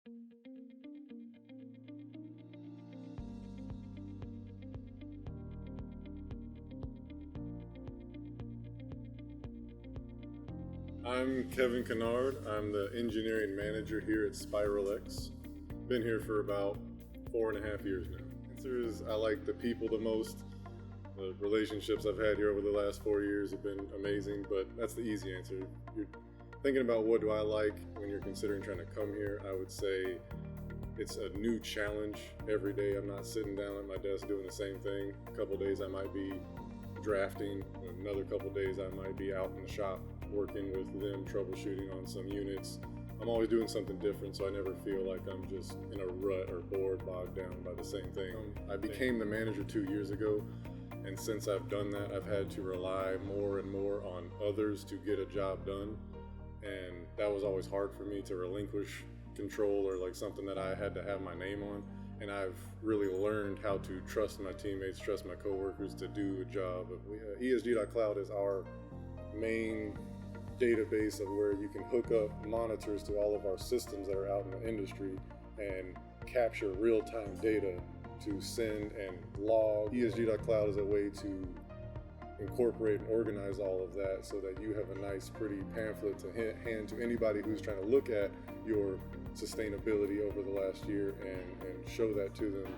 I'm Kevin Kinard. I'm the engineering manager here at Spiral X. Been here for about 4.5 years now. Answer is I like the people the most. The relationships I've had here over the last 4 years have been amazing, but that's the easy answer. You're thinking about what do I like when you're considering trying to come here, I would say it's a new challenge every day. I'm not sitting down at my desk doing the same thing. A couple days I might be drafting, another couple days I might be out in the shop working with them, troubleshooting on some units. I'm always doing something different, so I never feel like I'm just in a rut or bored, bogged down by the same thing. I became the manager 2 years ago, and since I've done that, I've had to rely more and more on others to get a job done, and that was always hard for me to relinquish control or like something that I had to have my name on. And I've really learned how to trust my teammates, trust my coworkers to do a job. ESG.cloud is our main database of where you can hook up monitors to all of our systems that are out in the industry and capture real-time data to send and log. ESG.cloud is a way to incorporate and organize all of that so that you have a nice, pretty pamphlet to hand to anybody who's trying to look at your sustainability over the last year and show that to them.